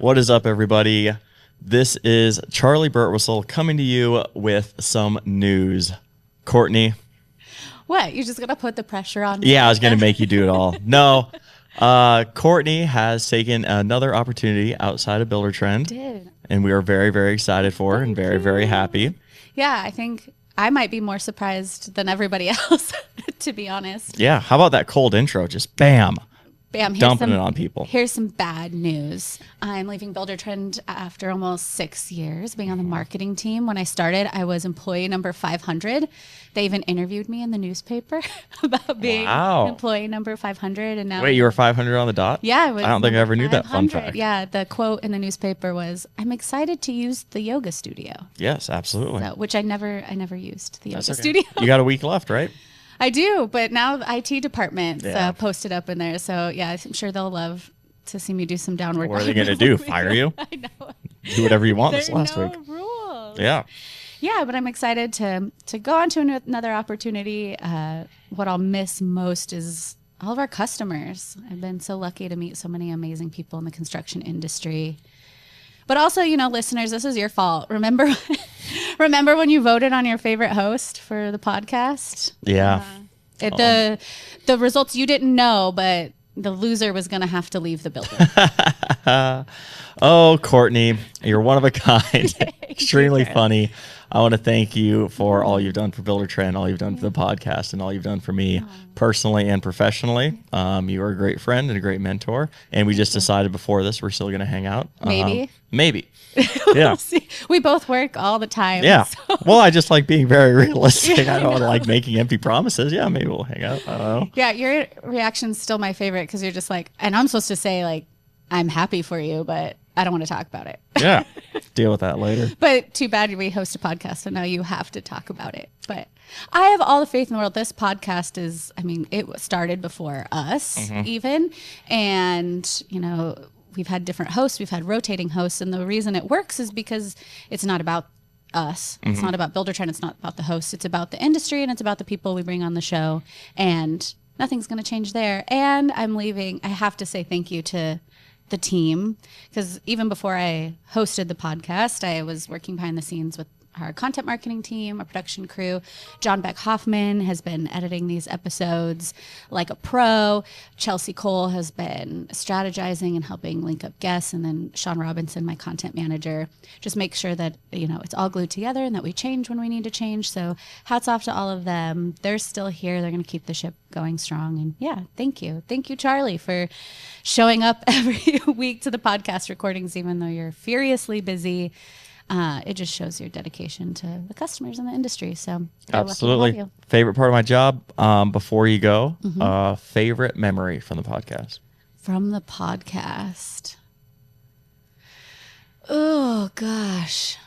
What is up, everybody? This is Charlie Burtwhistle coming to you with some news. Courtney. What? You're just going to put the pressure on me? Yeah, I was going to make you do it all. No. Courtney has taken another opportunity outside of Buildertrend. Did. And we are very, very excited for her and very, very happy. Yeah, I think I might be more surprised than everybody else, to be honest. Yeah. How about that cold intro? Just bam. Bam. Dumping it on people. Here's some bad news. I'm leaving Buildertrend after almost 6 years being on the marketing team. When I started, I was employee number 500. They even interviewed me in the newspaper about being employee number 500. And now, wait, you were 500 on the dot? Yeah. I don't think I ever knew that fun fact. Yeah. The quote in the newspaper was, "I'm excited to use the yoga studio." Yes, absolutely. So, which I never used the yoga studio. You got a week left, right? I do, but now the IT department's posted up in there. So, yeah, I'm sure they'll love to see me do some downward. What are they going to do? Fire you? I know. Do whatever you want this last week. Rules. Yeah. Yeah, but I'm excited to go on to another opportunity. What I'll miss most is all of our customers. I've been so lucky to meet so many amazing people in the construction industry. But also, listeners, this is your fault. Remember when you voted on your favorite host for the podcast? Yeah. The results you didn't know, but the loser was going to have to leave the building. Oh, Courtney, you're one of a kind. Extremely funny. I want to thank you for all you've done for Buildertrend, all you've done for the podcast, and all you've done for me personally and professionally. You are a great friend and a great mentor. And we just decided before this we're still going to hang out. Maybe. Maybe. We'll Yeah. see. We both work all the time. Yeah. So. Well, I just like being very realistic. I don't like making empty promises. Yeah, maybe we'll hang out. I don't know. Yeah, your reaction's still my favorite because you're just like, and I'm supposed to say like, I'm happy for you, but I don't want to talk about it. Yeah. Deal with that later. But too bad we host a podcast, so now you have to talk about it. But I have all the faith in the world. This podcast is, it started before us even. And, we've had different hosts. We've had rotating hosts. And the reason it works is because it's not about us. It's not about Buildertrend. It's not about the hosts. It's about the industry and it's about the people we bring on the show. And nothing's going to change there. And I'm leaving. I have to say thank you to the team, because even before I hosted the podcast, I was working behind the scenes with our content marketing team, our production crew. John Beck Hoffman has been editing these episodes like a pro. Chelsea Cole has been strategizing and helping link up guests. And then Sean Robinson, my content manager, just make sure that, it's all glued together and that we change when we need to change. So hats off to all of them. They're still here. They're going to keep the ship going strong. And yeah, thank you. Thank you, Charlie, for showing up every week to the podcast recordings, even though you're furiously busy. It just shows your dedication to the customers in the industry. So absolutely. Favorite part of my job before you go, favorite memory from the podcast? From the podcast. Oh, gosh.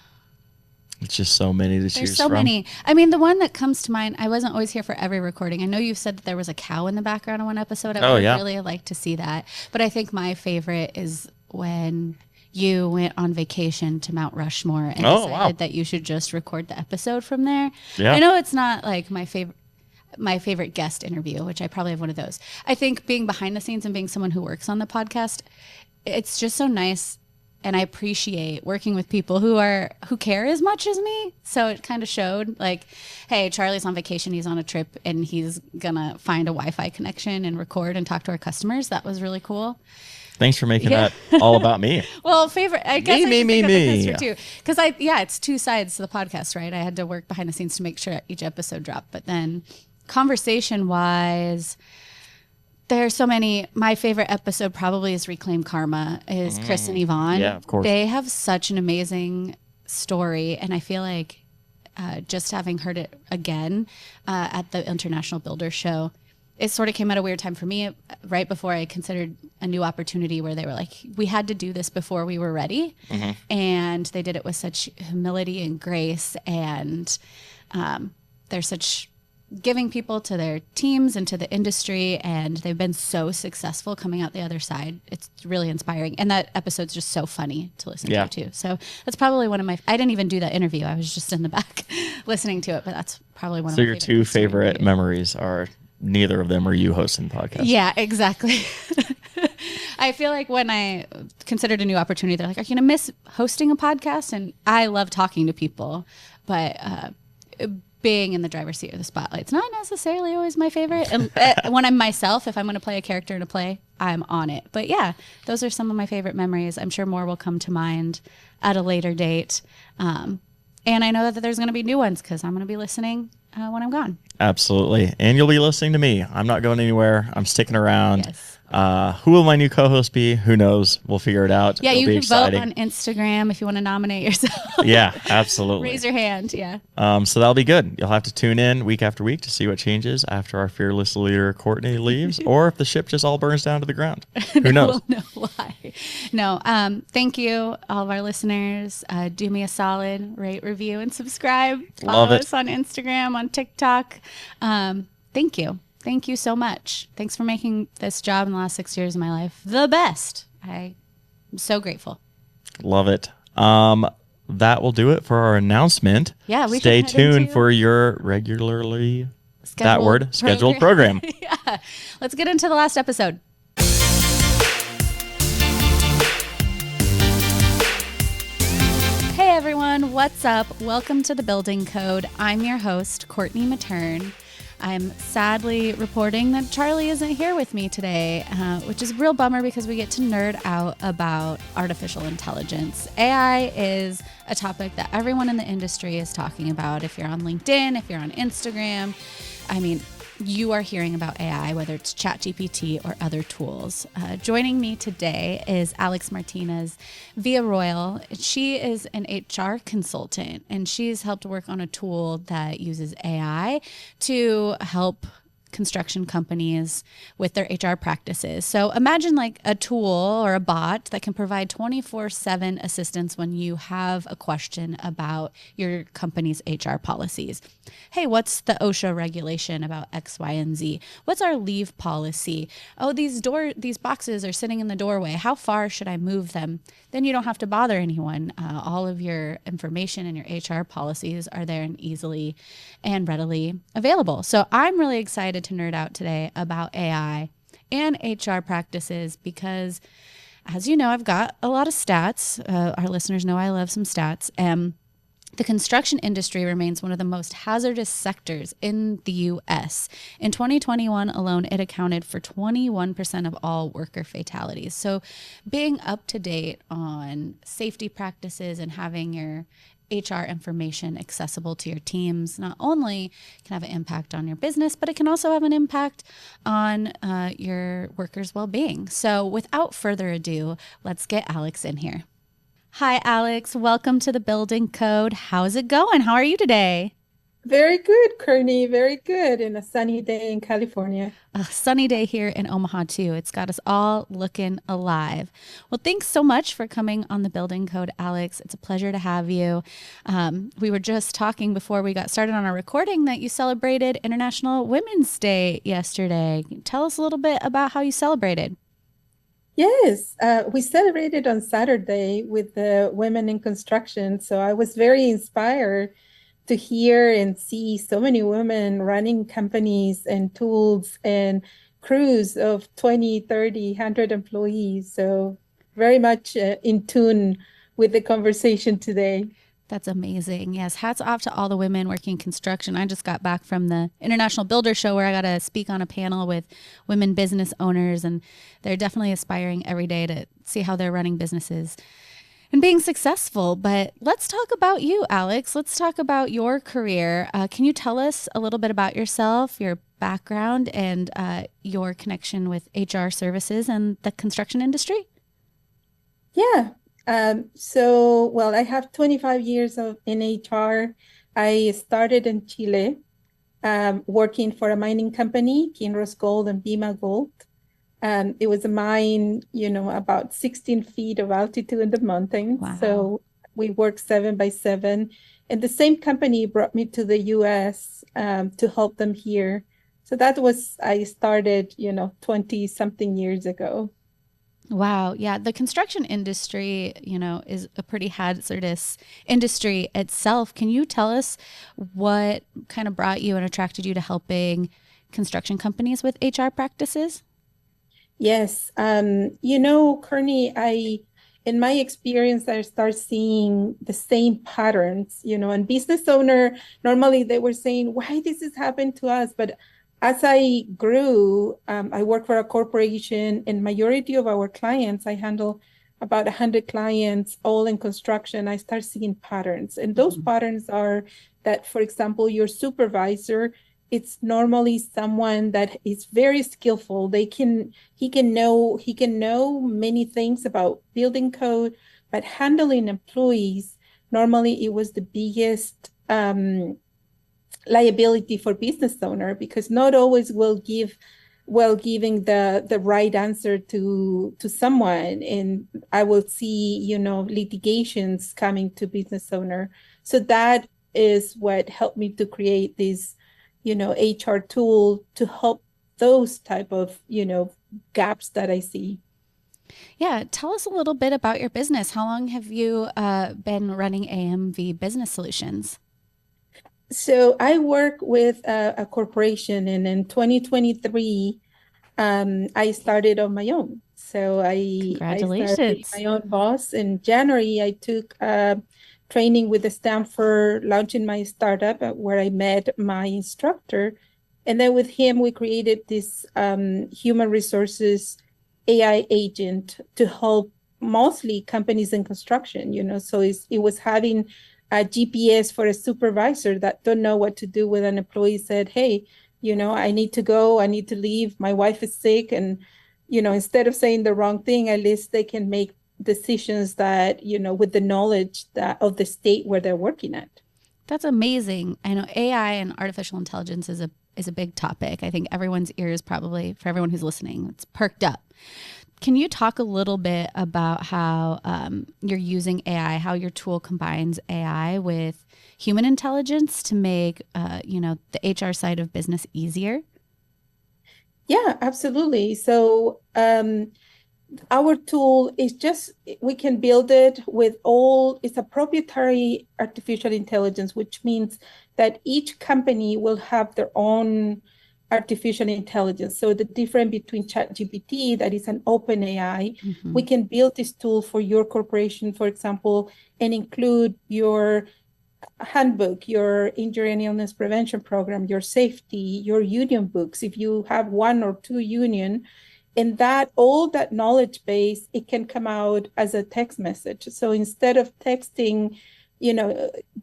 It's just so many to choose from. There's so many. The one that comes to mind, I wasn't always here for every recording. I know you've said that there was a cow in the background on one episode. I would really like to see that. But I think my favorite is when you went on vacation to Mount Rushmore and decided that you should just record the episode from there. Yeah. I know it's not like my favorite guest interview, which I probably have one of those. I think being behind the scenes and being someone who works on the podcast, it's just so nice. And I appreciate working with people who care as much as me. So it kind of showed like, hey, Charlie's on vacation. He's on a trip and he's going to find a Wi-Fi connection and record and talk to our customers. That was really cool. Thanks for making that all about me. Well, I guess me. Too. Because it's two sides to the podcast, right? I had to work behind the scenes to make sure each episode dropped. But then conversation-wise, there's so many. My favorite episode probably is Reclaim Karma, is Chris and Yvonne. Yeah, of course. They have such an amazing story. And I feel like just having heard it again at the International Builder Show, it sort of came at a weird time for me right before I considered a new opportunity where they were like, we had to do this before we were ready. And they did it with such humility and grace. And they're such giving people to their teams and to the industry. And they've been so successful coming out the other side. It's really inspiring. And that episode's just so funny to listen to too. So that's probably one of my, I didn't even do that interview. I was just in the back listening to it, but that's probably one of my favorite. So your two favorite memories are neither of them are you hosting the podcast. Yeah, exactly. I feel like when I considered a new opportunity, they're like, are you going to miss hosting a podcast? And I love talking to people, but being in the driver's seat or the spotlight's not necessarily always my favorite. And when I'm myself, if I'm going to play a character in a play, I'm on it. But yeah, those are some of my favorite memories. I'm sure more will come to mind at a later date. And I know that there's going to be new ones because I'm going to be listening when I'm gone. Absolutely. And you'll be listening to me. I'm not going anywhere. I'm sticking around. Yes. Who will my new co-host be? Who knows? We'll figure it out. Yeah, It'll you be can exciting. vote on Instagram if you want to nominate yourself. Yeah, absolutely. Raise your hand. Yeah. So that'll be good. You'll have to tune in week after week to see what changes after our fearless leader, Courtney, leaves, or if the ship just all burns down to the ground. Who knows? We'll know why. No, thank you, all of our listeners. Do me a solid, rate, review, and subscribe. Love Follow it. us on Instagram, on TikTok. Thank you. Thank you so much. Thanks for making this job in the last 6 years of my life the best. I'm so grateful. Love it. That will do it for our announcement. Yeah, we Stay can head tuned into for your regularly scheduled scheduled program. Yeah. Let's get into the last episode. Hey everyone, what's up? Welcome to the Building Code. I'm your host, Courtney Matern. I'm sadly reporting that Charlie isn't here with me today, which is a real bummer because we get to nerd out about artificial intelligence. AI is a topic that everyone in the industry is talking about. If you're on LinkedIn, if you're on Instagram, I mean, you are hearing about AI, whether it's ChatGPT or other tools. Joining me today is Alexandra Martinez-Villarroel. She is an HR consultant, and she's helped work on a tool that uses AI to help construction companies with their HR practices. So imagine like a tool or a bot that can provide 24/7 assistance when you have a question about your company's HR policies. Hey, what's the OSHA regulation about X, Y, and Z? What's our leave policy? Oh, these boxes are sitting in the doorway. How far should I move them? Then you don't have to bother anyone. All of your information and your HR policies are there and easily and readily available. So I'm really excited to nerd out today about AI and HR practices because, as you know, I've got a lot of stats. Our listeners know I love some stats. The construction industry remains one of the most hazardous sectors in the U.S. In 2021 alone, it accounted for 21% of all worker fatalities. So being up to date on safety practices and having your HR information accessible to your teams not only can have an impact on your business, but it can also have an impact on your workers' well-being. So without further ado, let's get Alex in here. Hi, Alex. Welcome to the Building Code. How's it going? How are you today? Very good, Courtney. Very good. In a sunny day in California. A sunny day here in Omaha, too. It's got us all looking alive. Well, thanks so much for coming on the Building Code, Alex. It's a pleasure to have you. We were just talking before we got started on our recording that you celebrated International Women's Day yesterday. Tell us a little bit about how you celebrated. Yes, we celebrated on Saturday with the women in construction. So I was very inspired to hear and see so many women running companies and tools and crews of 20, 30, 100 employees. So very much in tune with the conversation today. That's amazing. Yes. Hats off to all the women working construction. I just got back from the International Builder Show where I got to speak on a panel with women business owners, and they're definitely aspiring every day to see how they're running businesses and being successful. But let's talk about you, Alex. Let's talk about your career. Can you tell us a little bit about yourself, your background, and your connection with HR services and the construction industry? Yeah. Well, I have 25 years in HR. I started in Chile, working for a mining company, Kinross Gold and Bima Gold. It was a mine, about 16 feet of altitude in the mountains. Wow. So we worked 7 by 7. And the same company brought me to the US to help them here. So I started, 20 something years ago. Wow. Yeah. The construction industry, is a pretty hazardous industry itself. Can you tell us what kind of brought you and attracted you to helping construction companies with HR practices? Yes. Courtney, in my experience, I start seeing the same patterns, and business owner, normally they were saying, why this has happened to us? But as I grew, I work for a corporation, and majority of our clients, I handle about 100 clients, all in construction. I start seeing patterns. And those patterns are that, for example, your supervisor, it's normally someone that is very skillful. He can know many things about building code, but handling employees, normally it was the biggest liability for business owner, because not always will giving the right answer to someone, and I will see litigations coming to business owner. So that is what helped me to create this HR tool to help those type of gaps that I see. Yeah, tell us a little bit about your business. How long have you been running AMV Business Solutions? So I work with a corporation, and in 2023, I started on my own. So I started Congratulations. my own boss. In January, I took training with the Stanford, launching my startup, where I met my instructor. And then with him, we created this human resources AI agent to help mostly companies in construction. So it was having a GPS for a supervisor that don't know what to do with an employee, said, hey, I need to go, I need to leave, my wife is sick. And, instead of saying the wrong thing, at least they can make decisions that, with the knowledge that of the state where they're working at. That's amazing. I know AI and artificial intelligence is a big topic. I think everyone's ears probably, for everyone who's listening, it's perked up. Can you talk a little bit about how you're using AI, how your tool combines AI with human intelligence to make, the HR side of business easier? Yeah, absolutely. So our tool is just, we can build it with all, it's a proprietary artificial intelligence, which means that each company will have their own artificial intelligence. So the difference between ChatGPT, that is an open AI, we can build this tool for your corporation, for example, and include your handbook, your injury and illness prevention program, your safety, your union books, if you have one or two union, and that all that knowledge base, it can come out as a text message. So instead of texting,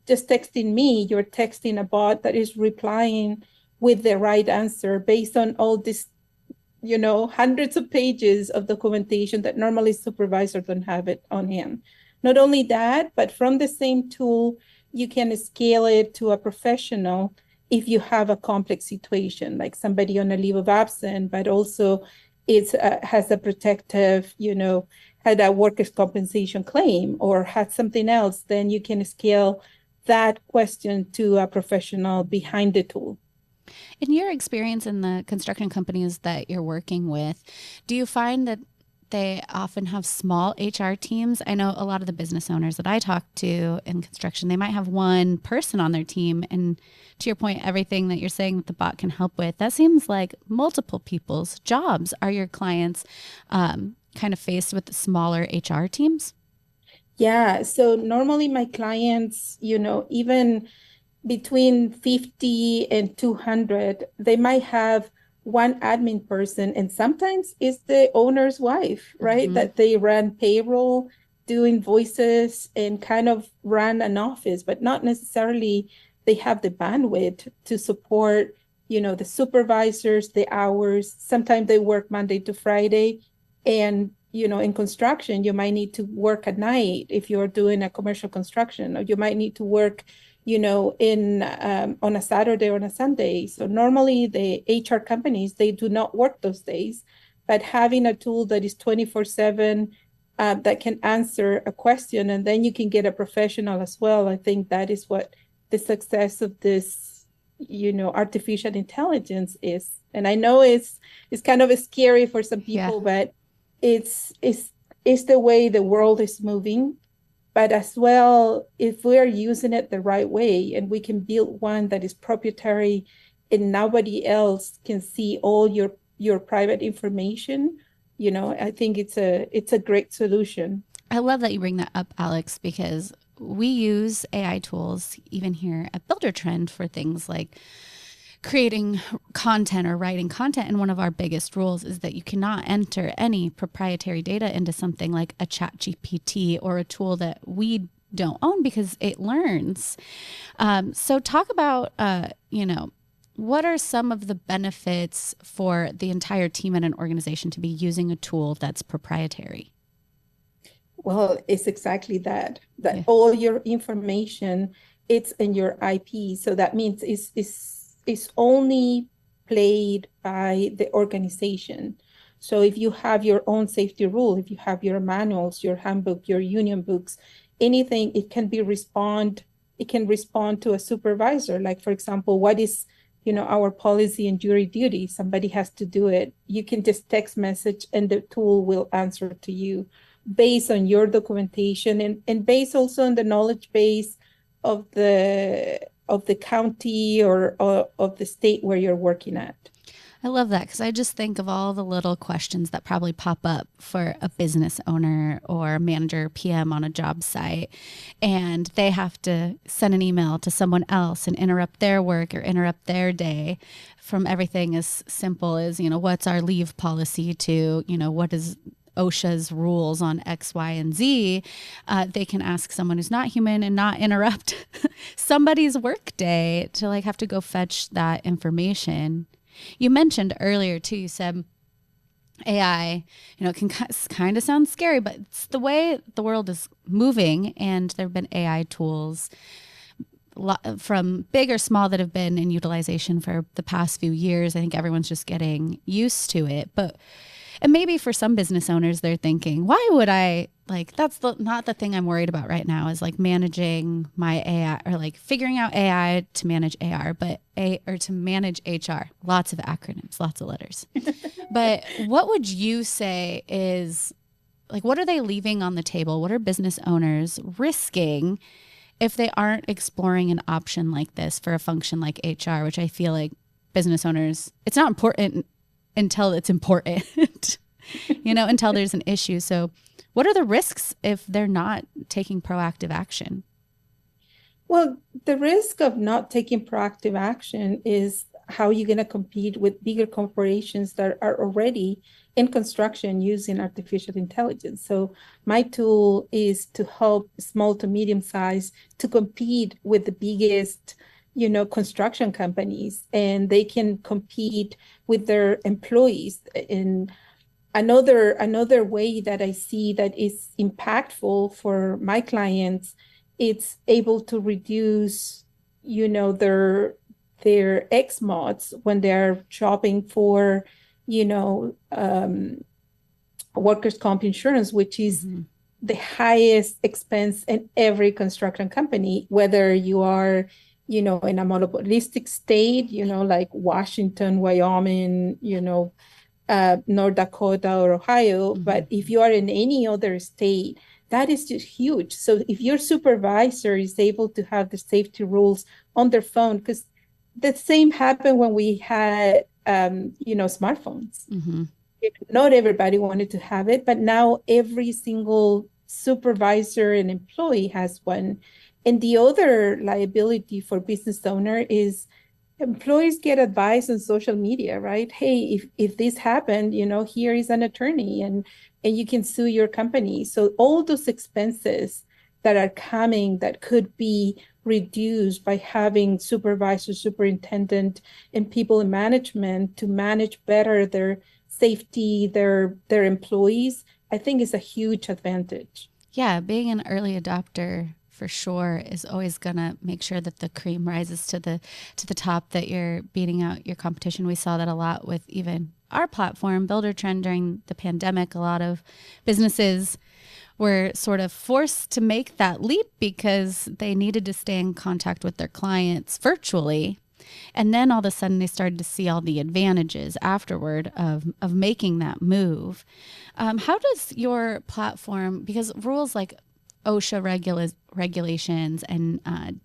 just texting me, you're texting a bot that is replying with the right answer based on all this, hundreds of pages of documentation that normally supervisors don't have it on hand. Not only that, but from the same tool, you can scale it to a professional if you have a complex situation, like somebody on a leave of absence, but also it has a protective, had a workers' compensation claim or had something else, then you can scale that question to a professional behind the tool. In your experience in the construction companies that you're working with, do you find that they often have small HR teams? I know a lot of the business owners that I talk to in construction, they might have one person on their team. And to your point, everything that you're saying that the bot can help with, that seems like multiple people's jobs. Are your clients kind of faced with smaller HR teams? Yeah. So normally my clients, even between 50 and 200, they might have one admin person, and sometimes it's the owner's wife, right? That they run payroll, do invoices, and kind of run an office, but not necessarily they have the bandwidth to support, the supervisors, the hours. Sometimes they work Monday to Friday, and in construction, you might need to work at night if you're doing a commercial construction, or you might need to work in on a Saturday or on a Sunday. So normally the HR companies, they do not work those days, but having a tool that is 24/7 that can answer a question, and then you can get a professional as well. I think that is what the success of this, artificial intelligence is. And I know it's kind of scary for some Yeah. people, but it's the way the world is moving. But as well, if we're using it the right way, and we can build one that is proprietary and nobody else can see all your private information, I think it's a great solution. I love that you bring that up, Alex, because we use AI tools even here at Buildertrend for things like creating content or writing content. And one of our biggest rules is that you cannot enter any proprietary data into something like a chat GPT or a tool that we don't own because it learns. So talk about, what are some of the benefits for the entire team at an organization to be using a tool that's proprietary? Well, it's exactly that Yeah. all your information, it's in your IP. So that means it's only played by the organization. So if you have your own safety rule, if you have your manuals, your handbook, your union books, anything, it can respond to a supervisor. Like, for example, what is, our policy and jury duty? Somebody has to do it. You can just text message and the tool will answer to you based on your documentation and based also on the knowledge base of the county or of the state where you're working at. I love that because I just think of all the little questions that probably pop up for a business owner or manager PM on a job site. And they have to send an email to someone else and interrupt their work or interrupt their day, from everything as simple as, what's our leave policy to, what is OSHA's rules on X, Y, and Z. They can ask someone who's not human and not interrupt somebody's work day to have to go fetch that information. You mentioned earlier too, you said AI, it can kind of sound scary, but it's the way the world is moving. And there have been AI tools from big or small that have been in utilization for the past few years. I think everyone's just getting used to it. And maybe for some business owners, they're thinking, why would I, that's not the thing I'm worried about right now, is managing my AI or figuring out AI to manage AR, or to manage HR. Lots of acronyms, lots of letters. But what would you say is, what are they leaving on the table? What are business owners risking if they aren't exploring an option like this for a function like HR, which I feel like business owners, it's not important until it's important, until there's an issue. So what are the risks if they're not taking proactive action? Well, the risk of not taking proactive action is how you're going to compete with bigger corporations that are already in construction using artificial intelligence. So my tool is to help small to medium size to compete with the biggest construction companies, and they can compete with their employees. And another way that I see that is impactful for my clients, it's able to reduce, their X mods when they're shopping for, workers' comp insurance, which is the highest expense in every construction company, whether you are in a monopolistic state, like Washington, Wyoming, North Dakota or Ohio. But if you are in any other state, that is just huge. So if your supervisor is able to have the safety rules on their phone, because the same happened when we had, smartphones. Not everybody wanted to have it, but now every single supervisor and employee has one. And the other liability for business owner is employees get advice on social media, right? Hey, if this happened, here is an attorney and you can sue your company. So all those expenses that are coming that could be reduced by having supervisor, superintendent, and people in management to manage better their safety, their employees, I think is a huge advantage. Yeah, being an early adopter for sure is always gonna make sure that the cream rises to the top, that you're beating out your competition. We saw that a lot with even our platform, Buildertrend, during the pandemic. A lot of businesses were sort of forced to make that leap because they needed to stay in contact with their clients virtually. And then all of a sudden they started to see all the advantages afterward of making that move. How does your platform, because rules like OSHA regulations and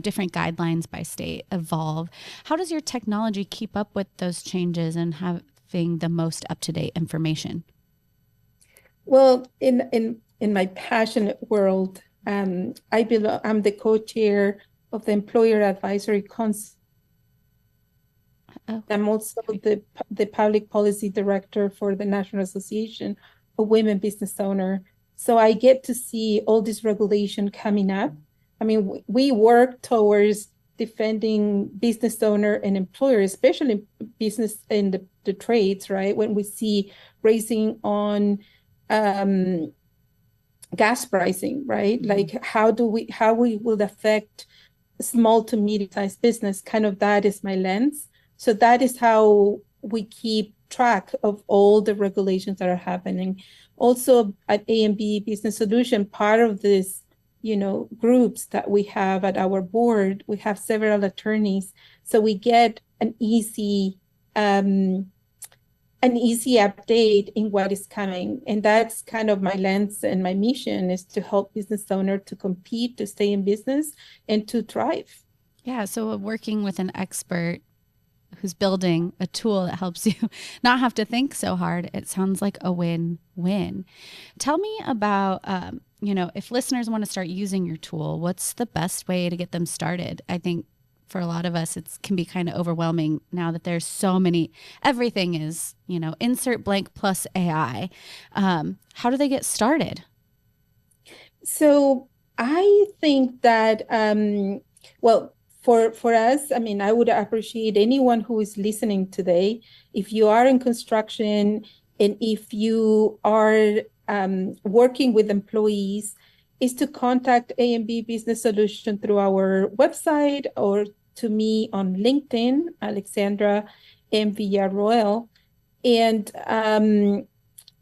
different guidelines by state evolve, how does your technology keep up with those changes and having the most up-to-date information? Well, in my passionate world, I'm the co-chair of the Employer Advisory Council. Oh, I'm also the public policy director for the National Association of Women Business Owners. So I get to see all this regulation coming up. I mean, we work towards defending business owner and employer, especially business in the trades, right? When we see raising on gas pricing, right? Like how we will affect small to medium-sized business, kind of that is my lens. So that is how we keep track of all the regulations that are happening. Also at AMV Business Solution, part of this, groups that we have at our board, we have several attorneys. So we get an easy update in what is coming. And that's kind of my lens, and my mission is to help business owners to compete, to stay in business, and to thrive. Yeah. So working with an expert who's building a tool that helps you not have to think so hard, it sounds like a win-win. Tell me about, if listeners want to start using your tool, what's the best way to get them started? I think for a lot of us, it can be kind of overwhelming now that there's so many, everything is, insert blank plus AI. How do they get started? So I think that, well, for us, I mean, I would appreciate anyone who is listening today. If you are in construction and if you are working with employees, is to contact AMV Business Solution through our website or to me on LinkedIn, Alexandra Martinez-Villarroel, and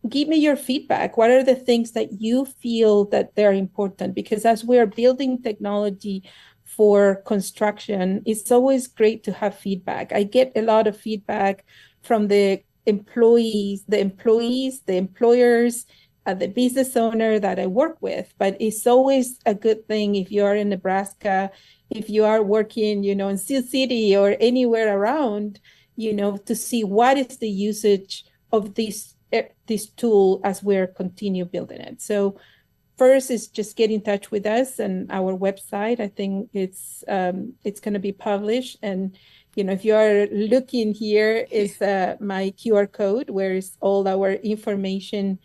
give me your feedback. What are the things that you feel that they're important? Because as we're building technology for construction, it's always great to have feedback. I get a lot of feedback from the employees, the employers, the business owner that I work with. But it's always a good thing if you are in Nebraska, if you are working, in Sioux City or anywhere around, to see what is the usage of this tool as we're continue building it. So first is just get in touch with us and our website. I think it's going to be published. And, if you are looking here is my QR code, where is all our information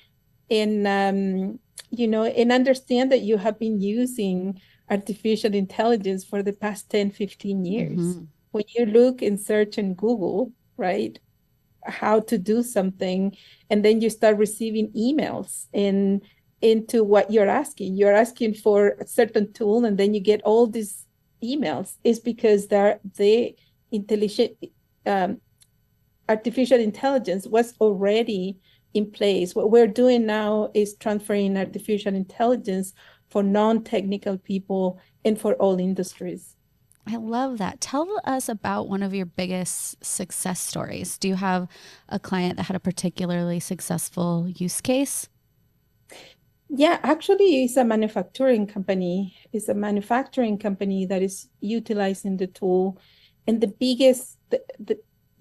and, and understand that you have been using artificial intelligence for the past 10, 15 years. Mm-hmm. When you look and search in Google, right, how to do something, and then you start receiving emails into what you're asking for a certain tool, and then you get all these emails, is because the intelligent artificial intelligence was already in place. What we're doing now is transferring artificial intelligence for non-technical people and for all industries. I love that. Tell us about one of your biggest success stories. Do you have a client that had a particularly successful use case? Yeah, actually, it's a manufacturing company. It's a manufacturing company that is utilizing the tool. And the biggest,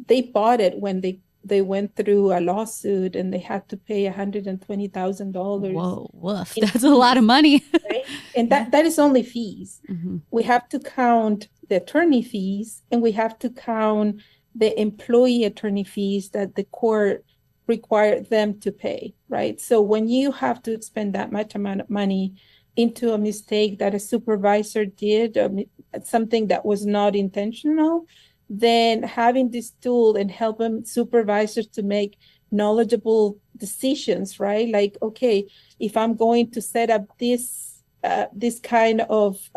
they bought it when they went through a lawsuit and they had to pay $120,000. Whoa, woof. That's a lot of money. Right? And that is only fees. Mm-hmm. We have to count the attorney fees, and we have to count the employee attorney fees that the court required them to pay, right? So when you have to spend that much amount of money into a mistake that a supervisor did, or something that was not intentional, then having this tool and helping supervisors to make knowledgeable decisions, right? Like, okay, if I'm going to set up this kind of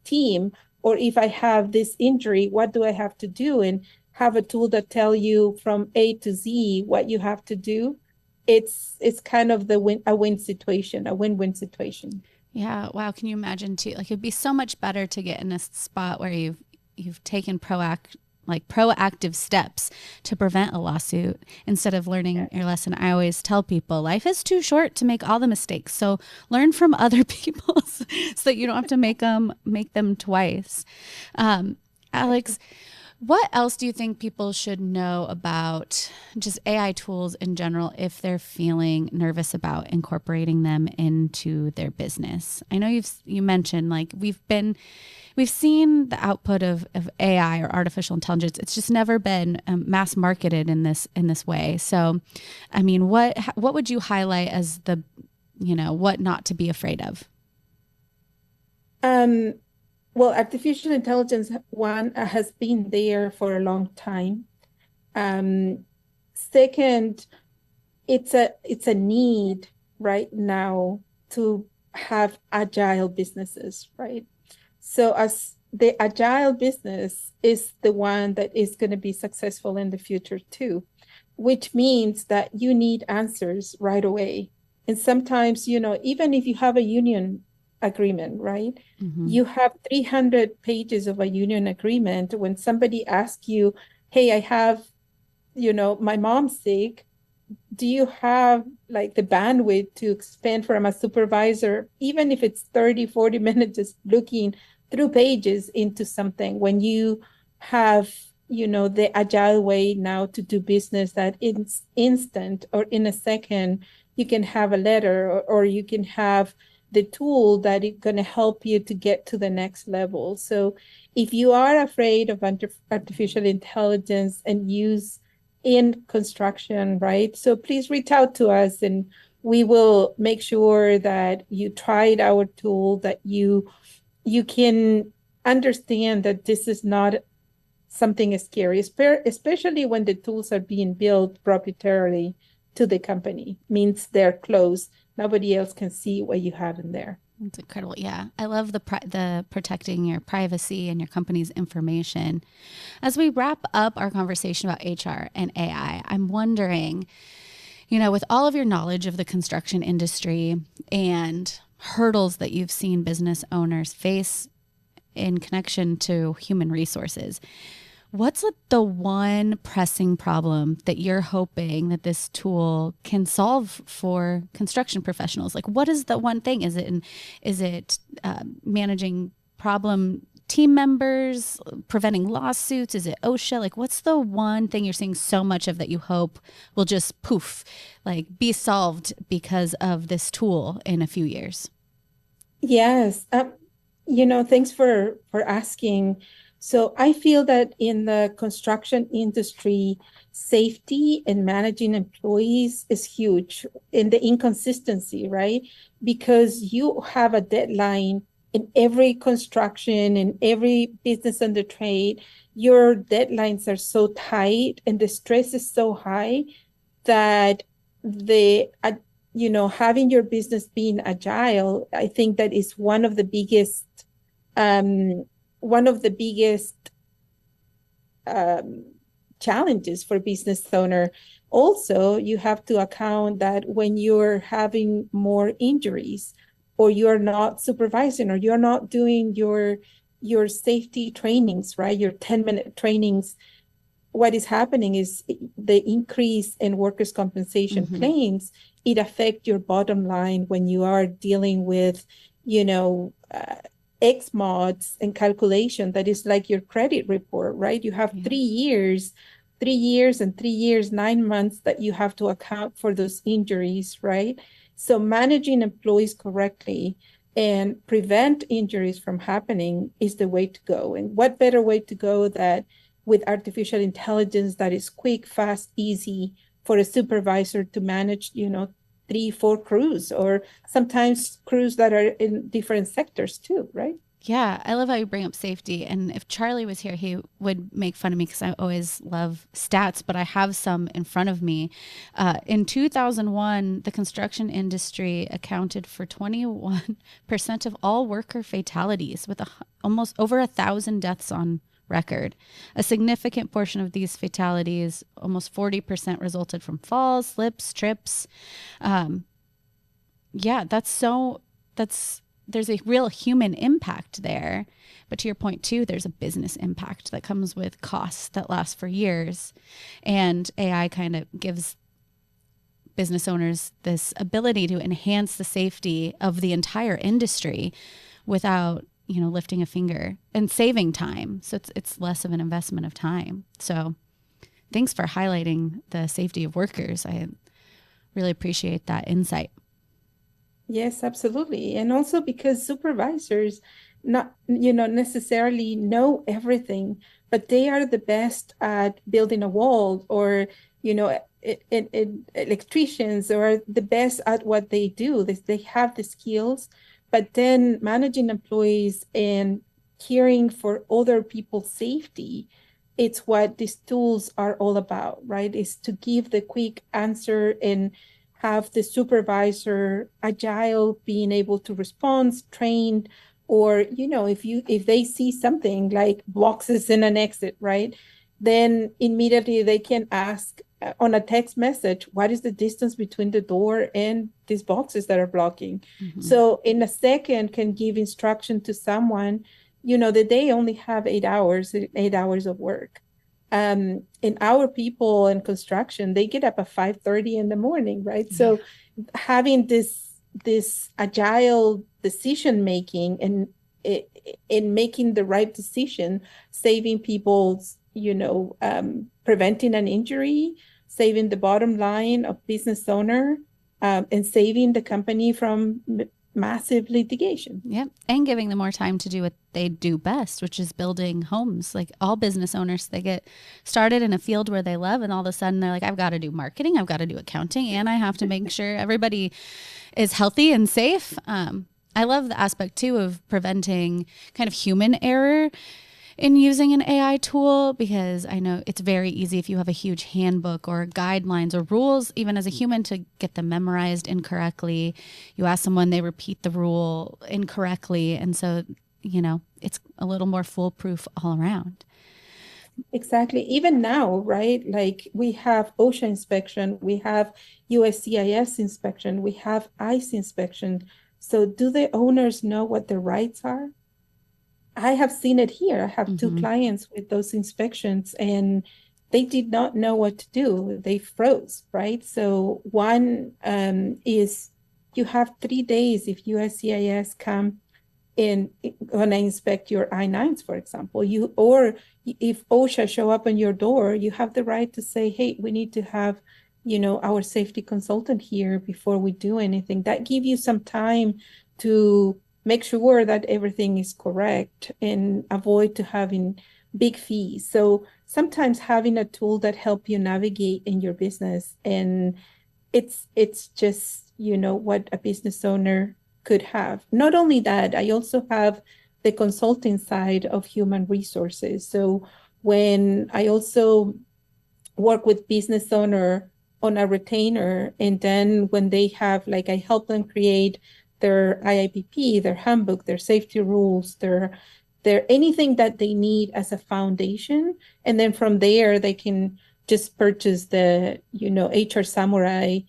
team, or if I have this injury, what do I have to do? And have a tool that tell you from A to Z what you have to do. It's kind of a win-win situation. Yeah. Wow. Can you imagine too? Like, it'd be so much better to get in a spot where you've taken proactive steps to prevent a lawsuit instead of learning your lesson. I always tell people life is too short to make all the mistakes. So learn from other people so that you don't have to make them twice. Alex, What else do you think people should know about just AI tools in general if they're feeling nervous about incorporating them into their business? I know you mentioned like we've seen the output of AI or artificial intelligence. It's just never been mass marketed in this way. So, I mean, what would you highlight as the, what not to be afraid of? Well, artificial intelligence, one, has been there for a long time. Second, it's a need right now to have agile businesses, right? So as the agile business is the one that is going to be successful in the future too, which means that you need answers right away. And sometimes, even if you have a union agreement, right? Mm-hmm. You have 300 pages of a union agreement. When somebody asks you, hey, I have, my mom's sick, do you have like the bandwidth to spend from a supervisor, even if it's 30, 40 minutes, just looking through pages into something when you have, the agile way now to do business that it's instant or in a second, you can have a letter or you can have the tool that is going to help you to get to the next level. So if you are afraid of artificial intelligence and use in construction, right? So please reach out to us and we will make sure that you tried our tool, that you can understand that this is not something scary, especially when the tools are being built proprietarily to the company, means they're closed. Nobody else can see what you have in there. That's incredible. Yeah. I love the protecting your privacy and your company's information. As we wrap up our conversation about HR and AI, I'm wondering, with all of your knowledge of the construction industry and hurdles that you've seen business owners face in connection to human resources, what's the one pressing problem that you're hoping that this tool can solve for construction professionals? Like, what is the one thing? Is it managing problem team members, preventing lawsuits? Is it OSHA? Like, what's the one thing you're seeing so much of that you hope will just poof, like be solved because of this tool in a few years? Yes. Thanks for asking. So I feel that in the construction industry, safety and managing employees is huge in the inconsistency, right? Because you have a deadline in every construction, in every business under trade, your deadlines are so tight and the stress is so high that having your business being agile, I think that is one of the biggest um, um, challenges for business owner. Also, you have to account that when you're having more injuries or you're not supervising or you're not doing your safety trainings, right? Your 10-minute trainings, what is happening is the increase in workers' compensation claims, it affects your bottom line when you are dealing with, X mods and calculation that is like your credit report, right? You have 3 years, 9 months that you have to account for those injuries, right? So managing employees correctly and prevent injuries from happening is the way to go. And what better way to go that with artificial intelligence that is quick, fast, easy for a supervisor to manage, 3, 4 crews, or sometimes crews that are in different sectors too, right? Yeah, I love how you bring up safety. And if Charlie was here, he would make fun of me because I always love stats, but I have some in front of me. In 2001, the construction industry accounted for 21% of all worker fatalities, with almost over 1,000 deaths on record. A significant portion of these fatalities, almost 40%, resulted from falls, slips, trips. There's a real human impact there. But to your point too, there's a business impact that comes with costs that last for years. And AI kind of gives business owners this ability to enhance the safety of the entire industry without lifting a finger and saving time. So it's less of an investment of time. So thanks for highlighting the safety of workers. I really appreciate that insight. Yes, absolutely. And also because supervisors not, necessarily know everything, but they are the best at building a wall, or, electricians are the best at what they do. They have the skills, but then managing employees and caring for other people's safety, it's what these tools are all about, right? Is to give the quick answer and have the supervisor agile, being able to respond, trained, or if they see something like boxes in an exit, right, then immediately they can ask on a text message, what is the distance between the door and these boxes that are blocking? So in a second can give instruction to someone, that they only have 8 hours of work. In our people in construction, they get up at 5:30 in the morning, right? Yeah. So having this agile decision making and in making the right decision, saving people's, preventing an injury, saving the bottom line of business owner, and saving the company from massive litigation. Yep. And giving them more time to do what they do best, which is building homes. Like all business owners, they get started in a field where they love, and all of a sudden they're like, I've got to do marketing, I've got to do accounting, and I have to make sure everybody is healthy and safe. I love the aspect too of preventing kind of human error in using an AI tool, because I know it's very easy if you have a huge handbook or guidelines or rules, even as a human, to get them memorized incorrectly. You ask someone, they repeat the rule incorrectly. And so, it's a little more foolproof all around. Exactly. Even now, right? Like we have OSHA inspection, we have USCIS inspection, we have ICE inspection. So do the owners know what their rights are? I have seen it here. I have two clients with those inspections, and they did not know what to do. They froze, right? So one is you have 3 days if USCIS come in when I inspect your I-9s, for example. Or if OSHA show up on your door, you have the right to say, hey, we need to have, our safety consultant here before we do anything. That give you some time to make sure that everything is correct and avoid to having big fees. So sometimes having a tool that help you navigate in your business, and it's just, what a business owner could have. Not only that, I also have the consulting side of human resources. So when I also work with business owner on a retainer, and then when they have, like, I help them create their IIPP, their handbook, their safety rules, their anything that they need as a foundation. And then from there, they can just purchase the, HR Samurai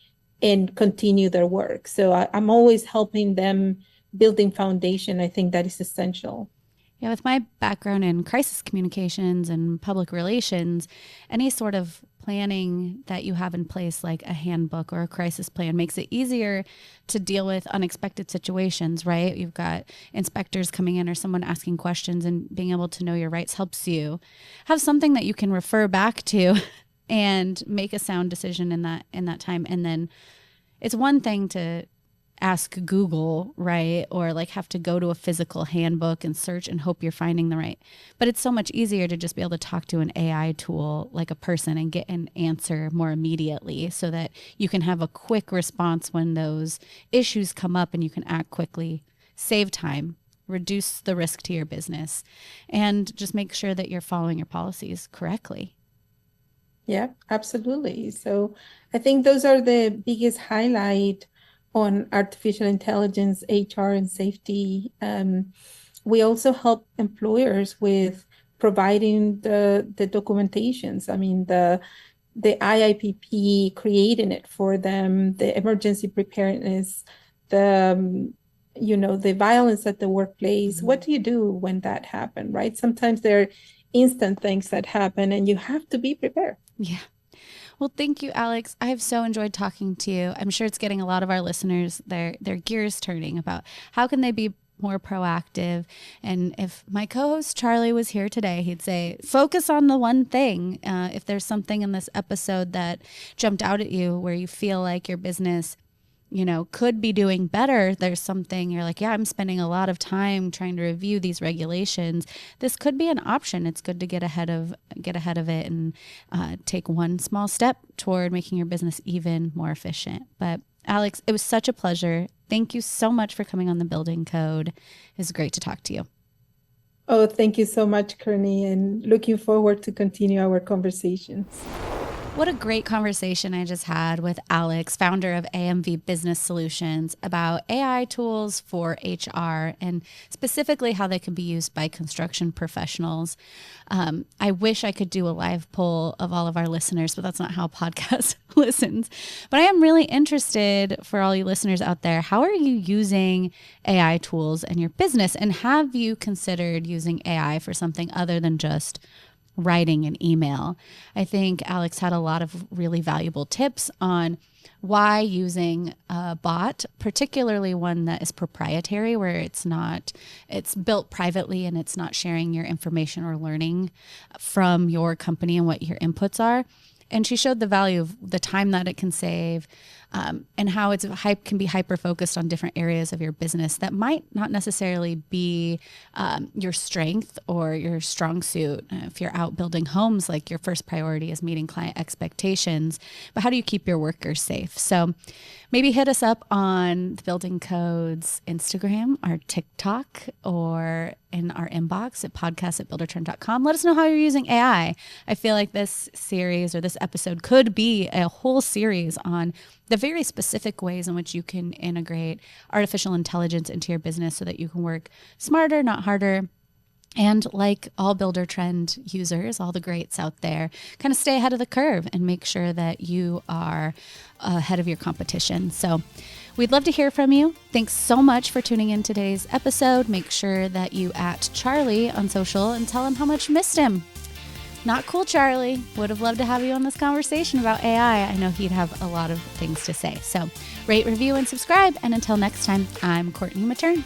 and continue their work. So I'm always helping them building foundation. I think that is essential. Yeah, with my background in crisis communications and public relations, any sort of planning that you have in place, like a handbook or a crisis plan, makes it easier to deal with unexpected situations, right? You've got inspectors coming in or someone asking questions, and being able to know your rights helps you have something that you can refer back to and make a sound decision in that time. And then it's one thing to ask Google, right? Or like have to go to a physical handbook and search and hope you're finding the right. But it's so much easier to just be able to talk to an AI tool like a person and get an answer more immediately, so that you can have a quick response when those issues come up, and you can act quickly, save time, reduce the risk to your business, and just make sure that you're following your policies correctly. Yeah, absolutely. So I think those are the biggest highlight on artificial intelligence, HR, and safety. We also help employers with providing the documentations. I mean, the IIPP, creating it for them, the emergency preparedness, the the violence at the workplace. What do you do when that happens, right? Sometimes there are instant things that happen, and you have to be prepared. Yeah. Well, thank you, Alex. I have so enjoyed talking to you. I'm sure it's getting a lot of our listeners their gears turning about how can they be more proactive. And if my co-host Charlie was here today, he'd say, focus on the one thing. If there's something in this episode that jumped out at you where you feel like your business, could be doing better, there's something you're like, yeah, I'm spending a lot of time trying to review these regulations. This could be an option. It's good to get ahead of it and take one small step toward making your business even more efficient. But Alex, it was such a pleasure. Thank you so much for coming on the Building Code. It was great to talk to you. Oh, thank you so much, Courtney, and looking forward to continue our conversations. What a great conversation I just had with Alex, founder of AMV Business Solutions, about AI tools for HR and specifically how they can be used by construction professionals. I wish I could do a live poll of all of our listeners, but that's not how podcast listens. But I am really interested, for all you listeners out there, how are you using AI tools in your business? And have you considered using AI for something other than just writing an email? I think Alex had a lot of really valuable tips on why using a bot, particularly one that is proprietary, where it's built privately and it's not sharing your information or learning from your company and what your inputs are. And she showed the value of the time that it can save, and how it's can be hyper focused on different areas of your business that might not necessarily be your strength or your strong suit. If you're out building homes, like your first priority is meeting client expectations, but how do you keep your workers safe? So maybe hit us up on the Building Code's Instagram, our TikTok, or in our inbox at podcast@buildertrend.com. Let us know how you're using AI. I feel like this series or this episode could be a whole series on the very specific ways in which you can integrate artificial intelligence into your business so that you can work smarter, not harder. And like all Buildertrend users, all the greats out there, kind of stay ahead of the curve and make sure that you are ahead of your competition. So we'd love to hear from you. Thanks so much for tuning in today's episode. Make sure that you at Charlie on social and tell him how much you missed him. Not cool, Charlie. Would have loved to have you on this conversation about AI. I know he'd have a lot of things to say. So rate, review, and subscribe. And until next time, I'm Courtney Matern.